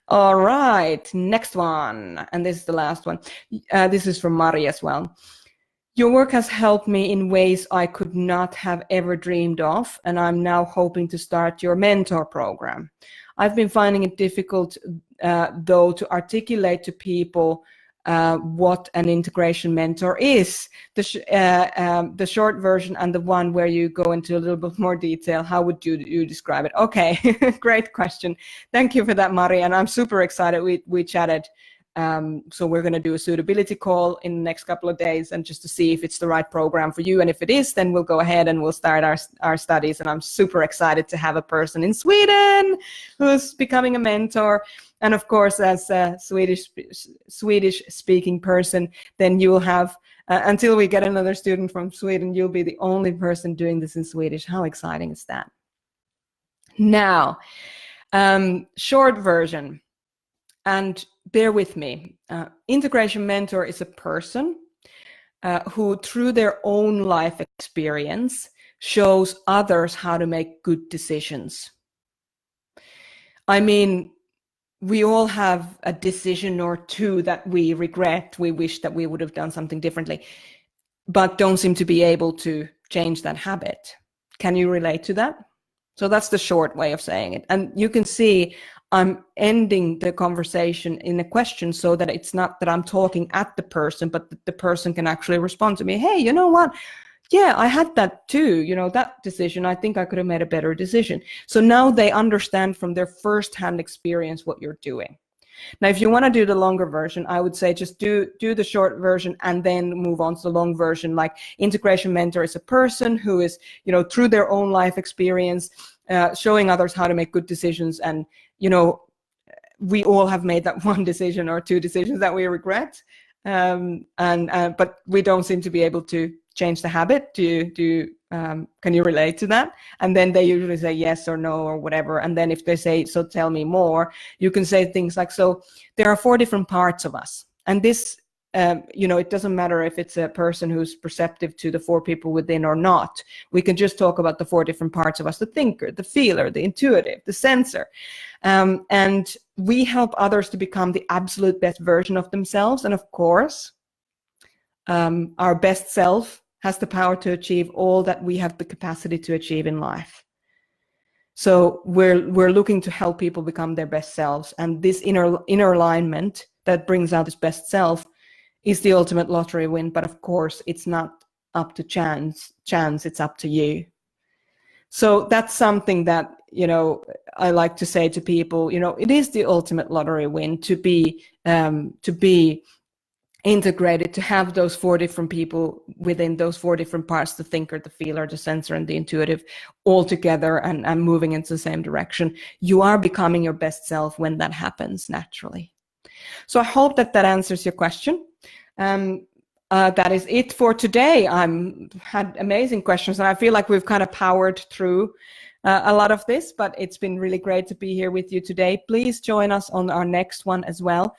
All right, next one. And this is the last one. This is from Mari as well. Your work has helped me in ways I could not have ever dreamed of, and I'm now hoping to start your mentor program. I've been finding it difficult, though, to articulate to people what an integration mentor is. The short version and the one where you go into a little bit more detail, how would you describe it? Okay, great question. Thank you for that, Mari, and I'm super excited. We chatted. So we're going to do a suitability call in the next couple of days, and just to see if it's the right program for you. And if it is, then we'll go ahead and we'll start our studies. And I'm super excited to have a person in Sweden who's becoming a mentor. And of course, as a Swedish speaking person, then you will have, until we get another student from Sweden, you'll be the only person doing this in Swedish. How exciting is that? Now, short version. And bear with me, integration mentor is a person who, through their own life experience, shows others how to make good decisions. I mean, we all have a decision or two that we regret, we wish that we would have done something differently, but don't seem to be able to change that habit. Can you relate to that? So that's the short way of saying it. And you can see I'm ending the conversation in a question, so that it's not that I'm talking at the person, but that the person can actually respond to me. Hey, you know what? Yeah, I had that too. You know, that decision, I think I could have made a better decision. So now they understand from their firsthand experience what you're doing. Now, if you want to do the longer version, I would say just do the short version and then move on to the long version. Like, integration mentor is a person who is, you know, through their own life experience, showing others how to make good decisions. And, you know, we all have made that one decision or two decisions that we regret. But we don't seem to be able to change the habit. Can you relate to that? And then they usually say yes or no or whatever. And then if they say, so tell me more, you can say things like, so there are 4 different parts of us. And this, you know, it doesn't matter if it's a person who's perceptive to the 4 people within or not. We can just talk about the 4 different parts of us: the thinker, the feeler, the intuitive, the sensor. And we help others to become the absolute best version of themselves. And of course, our best self has the power to achieve all that we have the capacity to achieve in life. So we're looking to help people become their best selves. And this inner alignment that brings out this best self is the ultimate lottery win. But of course, it's not up to chance, it's up to you. So that's something that, you know, I like to say to people, you know, it is the ultimate lottery win to be integrated, to have those 4 different people within those 4 different parts: the thinker, the feeler, the sensor, and the intuitive, all together and moving into the same direction. You are becoming your best self when that happens naturally. So I hope that answers your question. That is it for today. Had amazing questions, and I feel like we've kind of powered through a lot of this, but it's been really great to be here with you today. Please join us on our next one as well.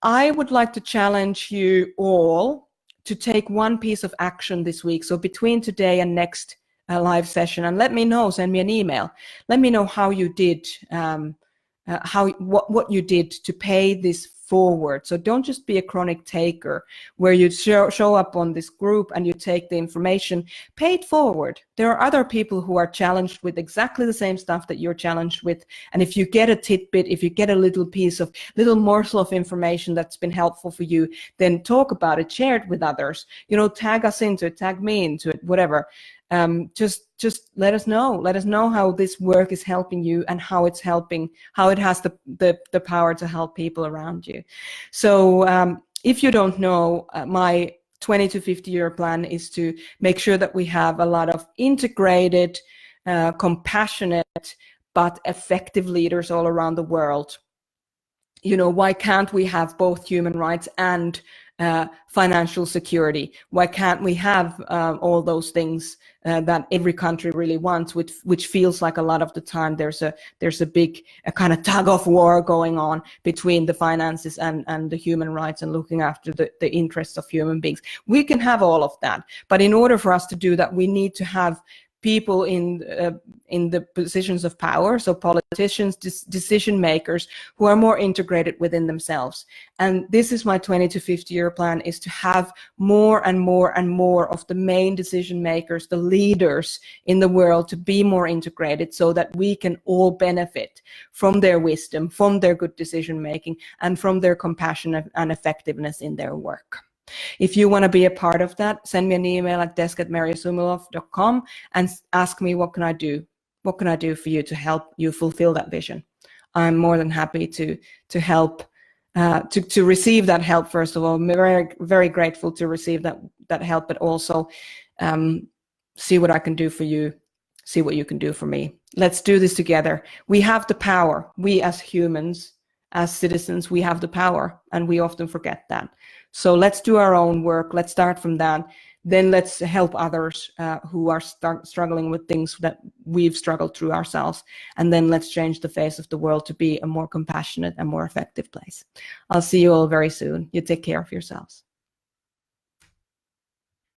I would like to challenge you all to take one piece of action this week. So between today and next live session, and let me know, send me an email. Let me know how you did, what you did to pay this forward. So don't just be a chronic taker where you show up on this group and you take the information. Pay it forward. There are other people who are challenged with exactly the same stuff that you're challenged with. And if you get a tidbit, if you get a little morsel of information that's been helpful for you, then talk about it, share it with others. You know, tag us into it, tag me into it, whatever. Just let us know how this work is helping you and how it has the power to help people around you. So if you don't know, my 20 to 50 year plan is to make sure that we have a lot of integrated, compassionate, but effective leaders all around the world. You know, why can't we have both human rights and financial security? Why can't we have all those things that every country really wants, which feels like a lot of the time there's a big kind of tug of war going on between the finances and the human rights and looking after the interests of human beings. We can have all of that, but in order for us to do that, we need to have people in the positions of power, so politicians, decision makers, who are more integrated within themselves. And this is my 20 to 50-year plan, is to have more and more and more of the main decision makers, the leaders in the world, to be more integrated, so that we can all benefit from their wisdom, from their good decision making, and from their compassion and effectiveness in their work. If you want to be a part of that, send me an email at desk@merjasumiloff.com and ask me, what can I do? What can I do for you to help you fulfill that vision? I'm more than happy to help, to receive that help. First of all, I'm very, very grateful to receive that help, but also see what I can do for you, see what you can do for me. Let's do this together. We have the power. We as humans, as citizens, we have the power, and we often forget that. So let's do our own work. Let's start from that. Then let's help others who are struggling with things that we've struggled through ourselves. And then let's change the face of the world to be a more compassionate and more effective place. I'll see you all very soon. You take care of yourselves.